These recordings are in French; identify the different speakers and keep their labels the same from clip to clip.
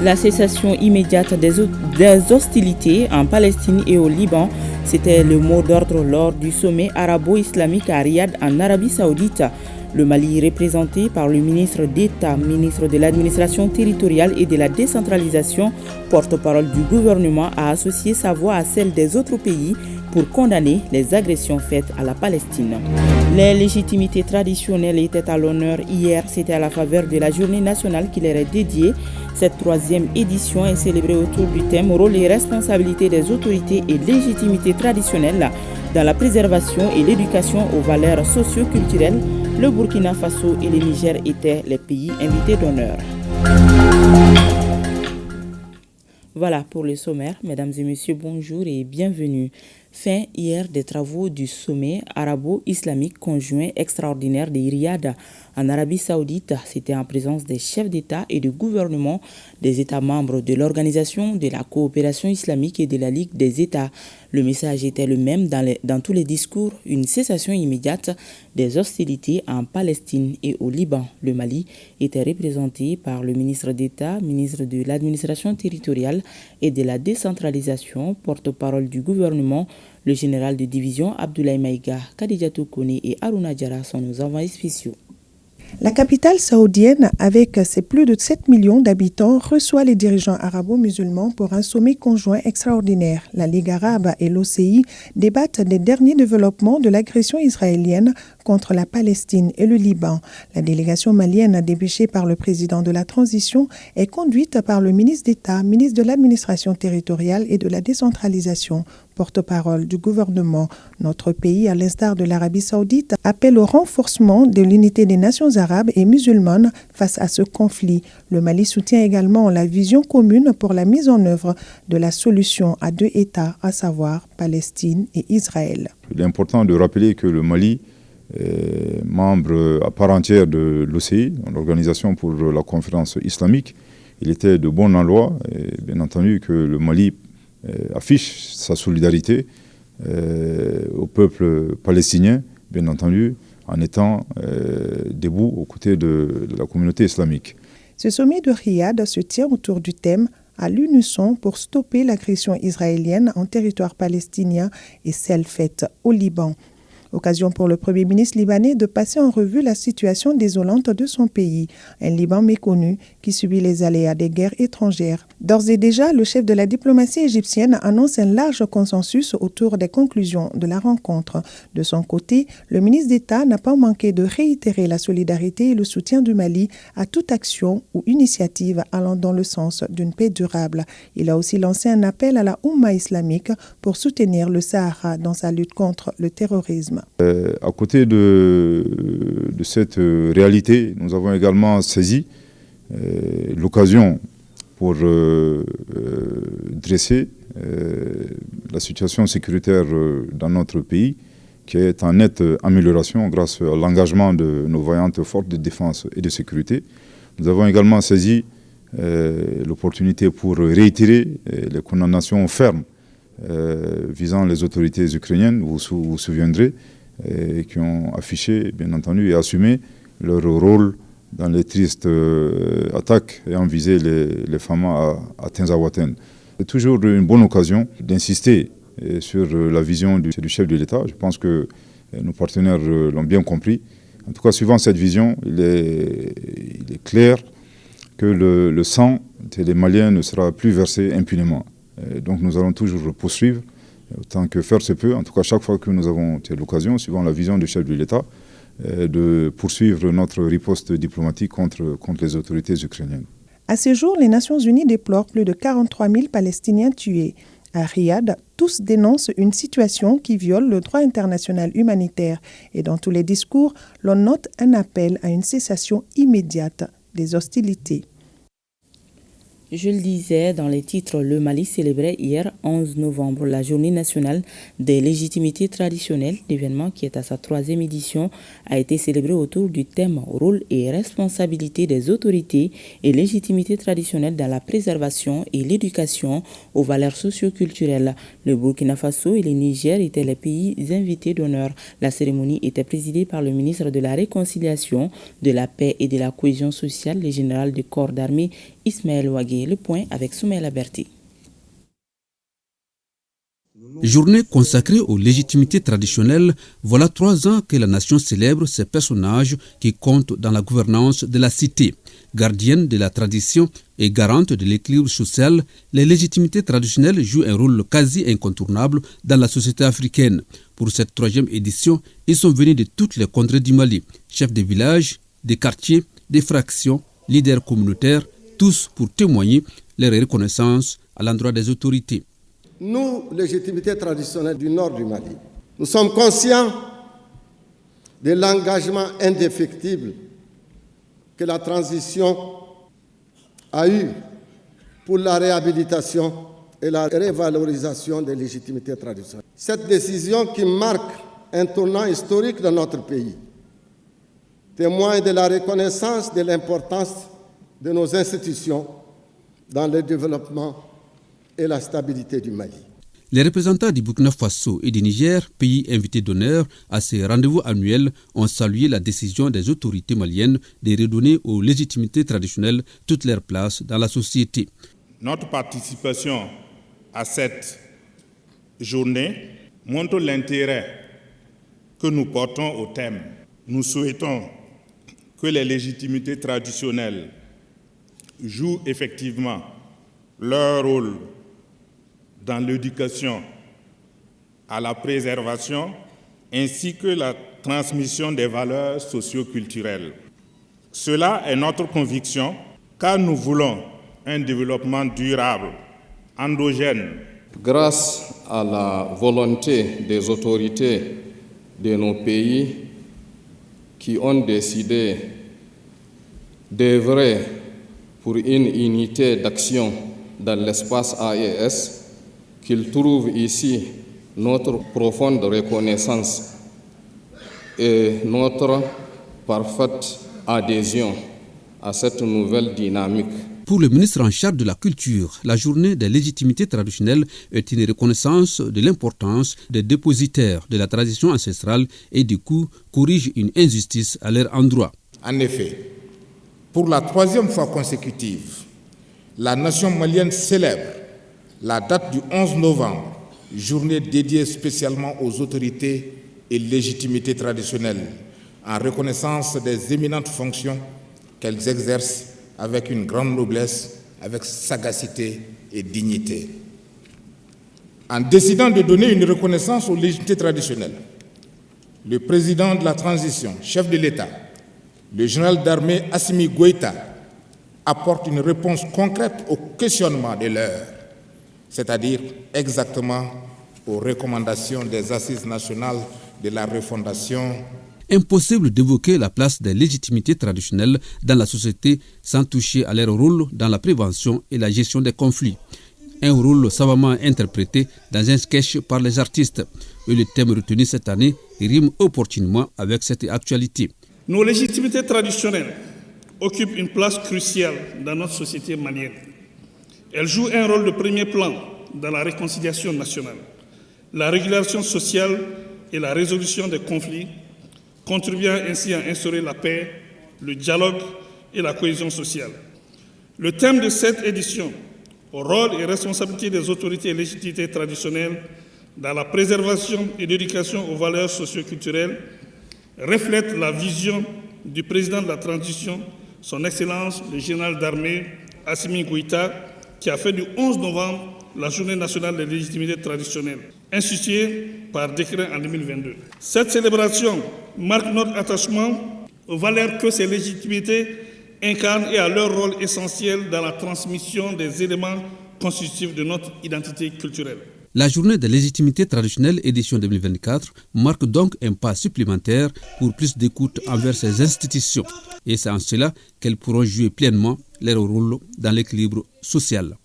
Speaker 1: La cessation immédiate des hostilités en Palestine et au Liban, c'était le mot d'ordre lors du sommet arabo-islamique à Riyad en Arabie Saoudite. Le Mali, représenté par le ministre d'État, ministre de l'administration territoriale et de la décentralisation, porte-parole du gouvernement, a associé sa voix à celle des autres pays pour condamner les agressions faites à la Palestine. Les légitimités traditionnelles étaient à l'honneur hier, c'était à la faveur de la journée nationale qui leur est dédiée. Cette troisième édition est célébrée autour du thème « Rôle et responsabilité des autorités et légitimité traditionnelle dans la préservation et l'éducation aux valeurs socio-culturelles ». Le Burkina Faso et le Niger étaient les pays invités d'honneur. Voilà pour le sommaire. Mesdames et messieurs, bonjour et bienvenue. Fin hier des travaux du sommet arabo-islamique conjoint extraordinaire de Riyad en Arabie Saoudite. C'était en présence des chefs d'État et de gouvernement des États membres de l'Organisation de la coopération islamique et de la Ligue des États. Le message était le même dans tous les discours, une cessation immédiate des hostilités en Palestine et au Liban. Le Mali était représenté par le ministre d'État, ministre de l'administration territoriale et de la décentralisation, porte-parole du gouvernement. Le général de division Abdoulaye Maïga, Khadijatou Kone et Aruna Diarra sont nos envoyés spéciaux.
Speaker 2: La capitale saoudienne, avec ses plus de 7 millions d'habitants, reçoit les dirigeants arabo-musulmans pour un sommet conjoint extraordinaire. La Ligue arabe et l'OCI débattent des derniers développements de l'agression israélienne contre la Palestine et le Liban. La délégation malienne, dépêchée par le président de la transition, est conduite par le ministre d'État, ministre de l'administration territoriale et de la décentralisation, porte-parole du gouvernement. Notre pays, à l'instar de l'Arabie saoudite, appelle au renforcement de l'unité des nations arabes et musulmanes face à ce conflit. Le Mali soutient également la vision commune pour la mise en œuvre de la solution à deux États, à savoir Palestine et Israël.
Speaker 3: Il est important de rappeler que le Mali est membre à part entière de l'OCI, l'Organisation pour la conférence islamique. Il était de bon aloi et bien entendu que le Mali affiche sa solidarité au peuple palestinien, bien entendu, en étant debout aux côtés de la communauté islamique.
Speaker 2: Ce sommet de Riyad se tient autour du thème « À l'unisson pour stopper l'agression israélienne en territoire palestinien et celle faite au Liban ». Occasion pour le Premier ministre libanais de passer en revue la situation désolante de son pays, un Liban méconnu qui subit les aléas des guerres étrangères. D'ores et déjà, le chef de la diplomatie égyptienne annonce un large consensus autour des conclusions de la rencontre. De son côté, le ministre d'État n'a pas manqué de réitérer la solidarité et le soutien du Mali à toute action ou initiative allant dans le sens d'une paix durable. Il a aussi lancé un appel à la Oumma islamique pour soutenir le Sahara dans sa lutte contre le terrorisme.
Speaker 3: À côté de cette réalité, nous avons également saisi l'occasion pour dresser la situation sécuritaire dans notre pays, qui est en nette amélioration grâce à l'engagement de nos vaillantes forces de défense et de sécurité. Nous avons également saisi l'opportunité pour réitérer les condamnations fermes visant les autorités ukrainiennes, vous vous souviendrez, qui ont affiché, bien entendu, et assumé leur rôle dans les tristes attaques ayant visé les femmes à Tinzaouaten. C'est toujours une bonne occasion d'insister sur la vision du chef de l'État. Je pense que nos partenaires l'ont bien compris. En tout cas, suivant cette vision, il est clair que le sang des Maliens ne sera plus versé impunément. Donc nous allons toujours poursuivre, autant que faire se peut, en tout cas chaque fois que nous avons l'occasion, suivant la vision du chef de l'État, de poursuivre notre riposte diplomatique contre les autorités ukrainiennes.
Speaker 2: À ce jour, les Nations Unies déplorent plus de 43 000 Palestiniens tués. À Riyad, tous dénoncent une situation qui viole le droit international humanitaire et dans tous les discours, l'on note un appel à une cessation immédiate des hostilités.
Speaker 1: Je le disais dans les titres, le Mali célébrait hier 11 novembre la journée nationale des légitimités traditionnelles. L'événement, qui est à sa troisième édition, a été célébré autour du thème « Rôle et responsabilité des autorités et légitimités traditionnelles dans la préservation et l'éducation aux valeurs socio-culturelles ». Le Burkina Faso et le Niger étaient les pays invités d'honneur. La cérémonie était présidée par le ministre de la Réconciliation, de la Paix et de la Cohésion sociale, le général du corps d'armée Ismaël Ouagé, le point avec Soumaïla Berti.
Speaker 4: Journée consacrée aux légitimités traditionnelles, voilà 3 ans que la nation célèbre ces personnages qui comptent dans la gouvernance de la cité. Gardiennes de la tradition et garantes de l'équilibre social, les légitimités traditionnelles jouent un rôle quasi incontournable dans la société africaine. Pour cette 3e édition, ils sont venus de toutes les contrées du Mali, chefs de village, des quartiers, des fractions, leaders communautaires, tous pour témoigner leur reconnaissance à l'endroit des autorités.
Speaker 5: Nous, légitimités traditionnelles du nord du Mali, nous sommes conscients de l'engagement indéfectible que la transition a eu pour la réhabilitation et la révalorisation des légitimités traditionnelles. Cette décision qui marque un tournant historique dans notre pays témoigne de la reconnaissance de l'importance de nos institutions dans le développement et la stabilité du Mali.
Speaker 4: Les représentants du Burkina Faso et du Niger, pays invités d'honneur à ces rendez-vous annuels, ont salué la décision des autorités maliennes de redonner aux légitimités traditionnelles toute leur place dans la société.
Speaker 6: Notre participation à cette journée montre l'intérêt que nous portons au thème. Nous souhaitons que les légitimités traditionnelles jouent effectivement leur rôle dans l'éducation à la préservation ainsi que la transmission des valeurs socio-culturelles. Cela est notre conviction car nous voulons un développement durable, endogène.
Speaker 7: Grâce à la volonté des autorités de nos pays qui ont décidé d'œuvrer pour une unité d'action dans l'espace AES, qu'ils trouvent ici notre profonde reconnaissance et notre parfaite adhésion à cette nouvelle dynamique.
Speaker 4: Pour le ministre en charge de la culture, la journée des légitimités traditionnelles est une reconnaissance de l'importance des dépositaires de la tradition ancestrale et du coup corrige une injustice à leur endroit.
Speaker 8: En effet, pour la 3e fois consécutive, la nation malienne célèbre la date du 11 novembre, journée dédiée spécialement aux autorités et légitimités traditionnelles, en reconnaissance des éminentes fonctions qu'elles exercent avec une grande noblesse, avec sagacité et dignité. En décidant de donner une reconnaissance aux légitimités traditionnelles, le président de la transition, chef de l'État, le général d'armée Assimi Goïta, apporte une réponse concrète au questionnement de l'heure, c'est-à-dire exactement aux recommandations des Assises nationales de la refondation.
Speaker 4: Impossible d'évoquer la place des légitimités traditionnelles dans la société sans toucher à leur rôle dans la prévention et la gestion des conflits. Un rôle savamment interprété dans un sketch par les artistes. Et le thème retenu cette année rime opportunément avec cette actualité.
Speaker 9: Nos légitimités traditionnelles occupent une place cruciale dans notre société malienne. Elles jouent un rôle de premier plan dans la réconciliation nationale, la régulation sociale et la résolution des conflits, contribuant ainsi à instaurer la paix, le dialogue et la cohésion sociale. Le thème de cette édition, rôle et responsabilité des autorités et légitimités traditionnelles dans la préservation et l'éducation aux valeurs socio-culturelles, reflète la vision du président de la transition, son Excellence le général d'armée Assimi Goïta, qui a fait du 11 novembre la journée nationale des légitimités traditionnelles, instituée par décret en 2022. Cette célébration marque notre attachement aux valeurs que ces légitimités incarnent et à leur rôle essentiel dans la transmission des éléments constitutifs de notre identité culturelle.
Speaker 4: La journée des légitimités traditionnelles édition 2024 marque donc un pas supplémentaire pour plus d'écoute envers ces institutions. Et c'est en cela qu'elles pourront jouer pleinement leur rôle dans l'équilibre social.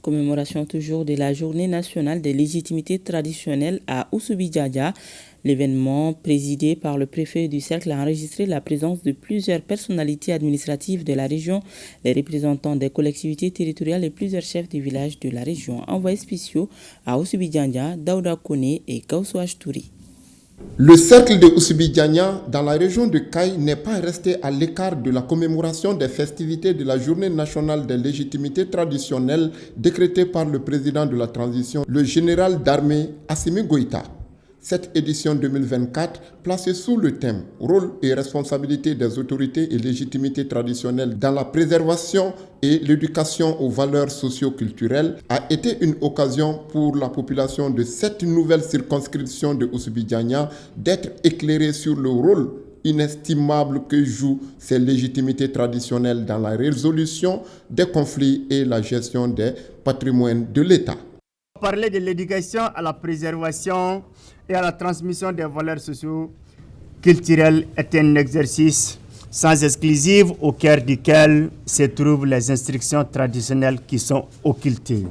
Speaker 1: Commémoration toujours de la Journée nationale des légitimités traditionnelles à Oussoubi-Diadia. L'événement, présidé par le préfet du cercle, a enregistré la présence de plusieurs personnalités administratives de la région, les représentants des collectivités territoriales et plusieurs chefs de village de la région. Envoyés spéciaux à Oussoubi-Diadia, Daouda Kone et Kausso Achtouri.
Speaker 5: Le cercle de Oussoubi-Diagna dans la région de Caille n'est pas resté à l'écart de la commémoration des festivités de la Journée nationale des légitimités traditionnelles décrétée par le président de la transition, le général d'armée Assimi Goïta. Cette édition 2024, placée sous le thème « Rôle et responsabilité des autorités et légitimités traditionnelles dans la préservation et l'éducation aux valeurs socio-culturelles », a été une occasion pour la population de cette nouvelle circonscription de Oussoubi-Diagna d'être éclairée sur le rôle inestimable que jouent ces légitimités traditionnelles dans la résolution des conflits et la gestion des patrimoines de l'État.
Speaker 10: Parler de l'éducation à la préservation et à la transmission des valeurs socio-culturelles est un exercice sans exclusive au cœur duquel se trouvent les instructions traditionnelles qui sont occultées.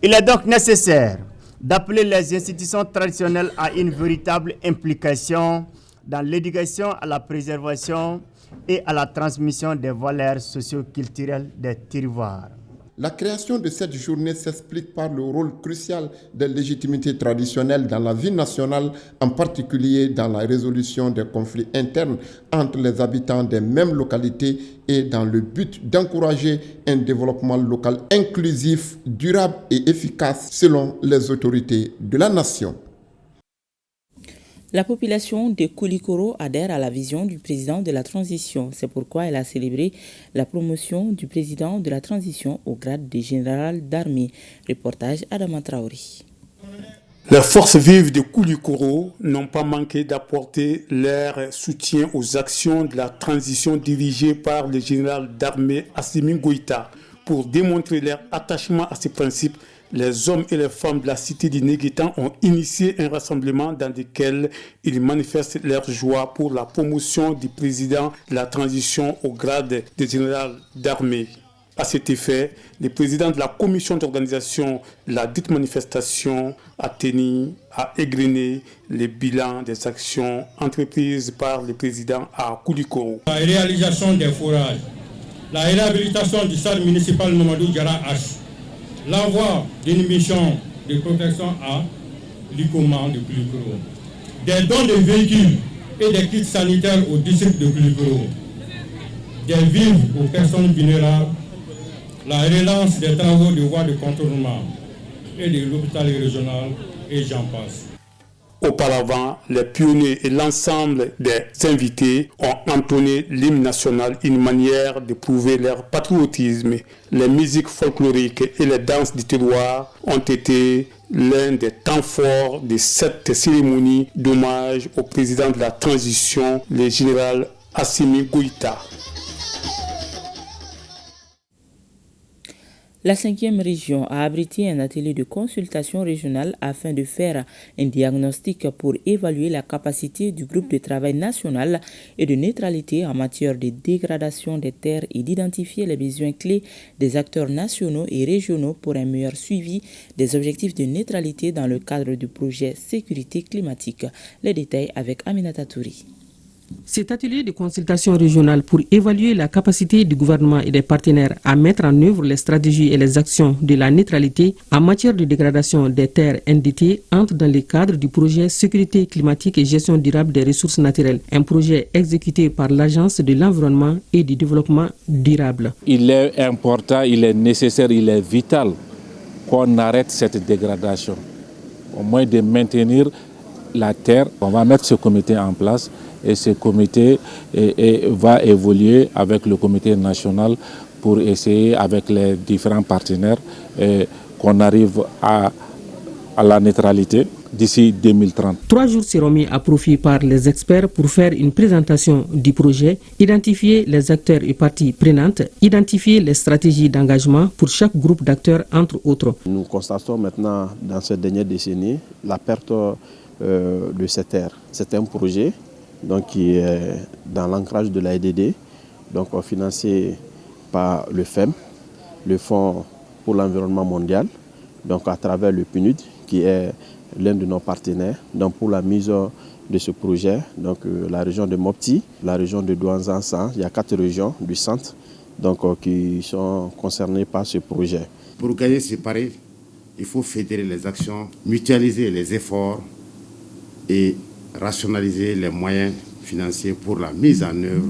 Speaker 10: Il est donc nécessaire d'appeler les institutions traditionnelles à une véritable implication dans l'éducation à la préservation et à la transmission des valeurs socio-culturelles des terroirs.
Speaker 5: La création de cette journée s'explique par le rôle crucial des légitimités traditionnelles dans la vie nationale, en particulier dans la résolution des conflits internes entre les habitants des mêmes localités et dans le but d'encourager un développement local inclusif, durable et efficace selon les autorités de la nation.
Speaker 1: La population de Koulikoro adhère à la vision du président de la transition. C'est pourquoi elle a célébré la promotion du président de la transition au grade de général d'armée. Reportage Adama Traoré.
Speaker 11: Les forces vives de Koulikoro n'ont pas manqué d'apporter leur soutien aux actions de la transition dirigée par le général d'armée Assimi Goïta. Pour démontrer leur attachement à ces principes, les hommes et les femmes de la cité du Néguétan ont initié un rassemblement dans lequel ils manifestent leur joie pour la promotion du président de la transition au grade de général d'armée. À cet effet, le président de la commission d'organisation de la dite manifestation a égrené les bilans des actions entreprises par le président à Koulikoro.
Speaker 12: La réalisation des forages, la réhabilitation du stade municipal Mamadou Diarra H, l'envoi d'une mission de protection à l'ICOMA de Koulikoro, des dons de véhicules et des kits sanitaires au district de Koulikoro, des vivres aux personnes vulnérables, la relance des travaux de voies de contournement et de l'hôpital régional et j'en passe.
Speaker 11: Auparavant, les pionniers et l'ensemble des invités ont entonné l'hymne national, une manière de prouver leur patriotisme. Les musiques folkloriques et les danses du terroir ont été l'un des temps forts de cette cérémonie d'hommage au président de la transition, le général Assimi Goïta.
Speaker 1: La 5e région a abrité un atelier de consultation régionale afin de faire un diagnostic pour évaluer la capacité du groupe de travail national et de neutralité en matière de dégradation des terres et d'identifier les besoins clés des acteurs nationaux et régionaux pour un meilleur suivi des objectifs de neutralité dans le cadre du projet Sécurité climatique. Les détails avec Aminata Touri.
Speaker 13: Cet atelier de consultation régionale pour évaluer la capacité du gouvernement et des partenaires à mettre en œuvre les stratégies et les actions de la neutralité en matière de dégradation des terres NDT entre dans le cadre du projet Sécurité climatique et gestion durable des ressources naturelles, un projet exécuté par l'Agence de l'environnement et du développement durable.
Speaker 14: Il est important, il est nécessaire, il est vital qu'on arrête cette dégradation, au moins de maintenir la terre. On va mettre ce comité en place. Et ce comité va évoluer avec le comité national pour essayer, avec les différents partenaires, qu'on arrive à la neutralité d'ici 2030.
Speaker 13: 3 jours seront mis à profit par les experts pour faire une présentation du projet, identifier les acteurs et parties prenantes, identifier les stratégies d'engagement pour chaque groupe d'acteurs, entre autres.
Speaker 15: Nous constatons maintenant, dans cette dernière décennie, la perte de ces terres. C'est un projet donc, qui est dans l'ancrage de la EDD, donc financé par le FEM, le Fonds pour l'environnement mondial, donc à travers le PNUD, qui est l'un de nos partenaires, donc pour la mise de ce projet, donc la région de Mopti, la région de Douanzansan, il y a 4 régions du centre donc, qui sont concernées par ce projet.
Speaker 16: Pour gagner ce pari, il faut fédérer les actions, mutualiser les efforts et rationaliser les moyens financiers pour la mise en œuvre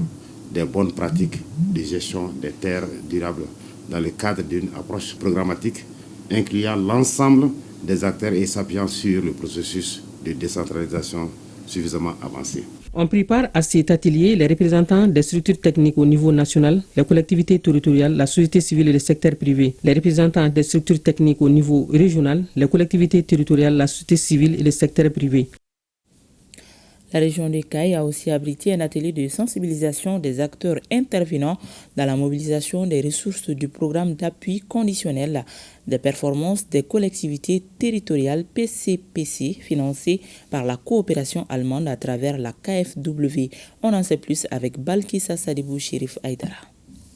Speaker 16: des bonnes pratiques de gestion des terres durables dans le cadre d'une approche programmatique incluant l'ensemble des acteurs et s'appuyant sur le processus de décentralisation suffisamment avancé.
Speaker 13: On prit part à cet atelier les représentants des structures techniques au niveau national, les collectivités territoriales, la société civile et le secteur privé, les représentants des structures techniques au niveau régional, les collectivités territoriales, la société civile et le secteur privé.
Speaker 1: La région de Caille a aussi abrité un atelier de sensibilisation des acteurs intervenant dans la mobilisation des ressources du programme d'appui conditionnel des performances des collectivités territoriales PCPC financé par la coopération allemande à travers la KfW. On en sait plus avec Balkissa Sadibou Chérif Aïdara.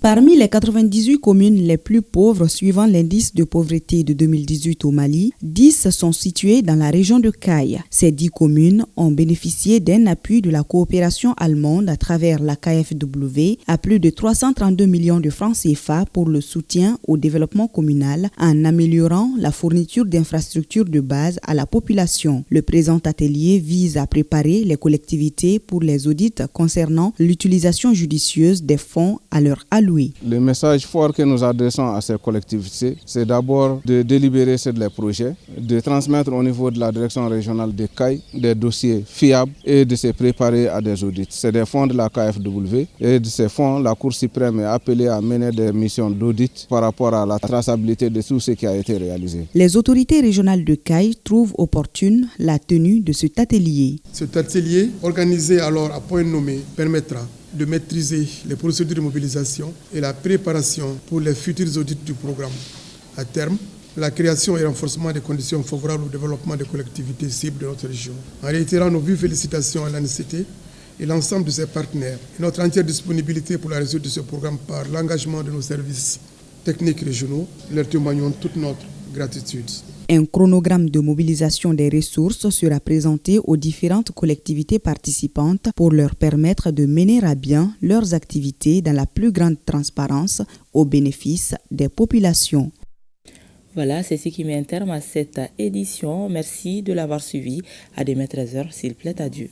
Speaker 17: Parmi les 98 communes les plus pauvres suivant l'indice de pauvreté de 2018 au Mali, 10 sont situées dans la région de Caille. Ces 10 communes ont bénéficié d'un appui de la coopération allemande à travers la KfW à plus de 332 millions de francs CFA pour le soutien au développement communal en améliorant la fourniture d'infrastructures de base à la population. Le présent atelier vise à préparer les collectivités pour les audits concernant l'utilisation judicieuse des fonds à leur alloué.
Speaker 18: Le message fort que nous adressons à ces collectivités, c'est d'abord de délibérer sur les projets, de transmettre au niveau de la direction régionale de Caille des dossiers fiables et de se préparer à des audits. C'est des fonds de la KfW et de ces fonds, la Cour suprême est appelée à mener des missions d'audit par rapport à la traçabilité de tout ce qui a été réalisé.
Speaker 17: Les autorités régionales de Caille trouvent opportune la tenue de cet atelier.
Speaker 19: Cet atelier, organisé alors à point nommé, permettra de maîtriser les procédures de mobilisation et la préparation pour les futurs audits du programme. À terme, la création et renforcement des conditions favorables au développement des collectivités cibles de notre région. En réitérant nos vives félicitations à l'ANCT et l'ensemble de ses partenaires et notre entière disponibilité pour la réussite de ce programme par l'engagement de nos services techniques régionaux, leur témoignons toute notre gratitude.
Speaker 17: Un chronogramme de mobilisation des ressources sera présenté aux différentes collectivités participantes pour leur permettre de mener à bien leurs activités dans la plus grande transparence au bénéfice des populations.
Speaker 1: Voilà, c'est ce qui met un terme à cette édition. Merci de l'avoir suivi. À demain 13h, s'il plaît à Dieu.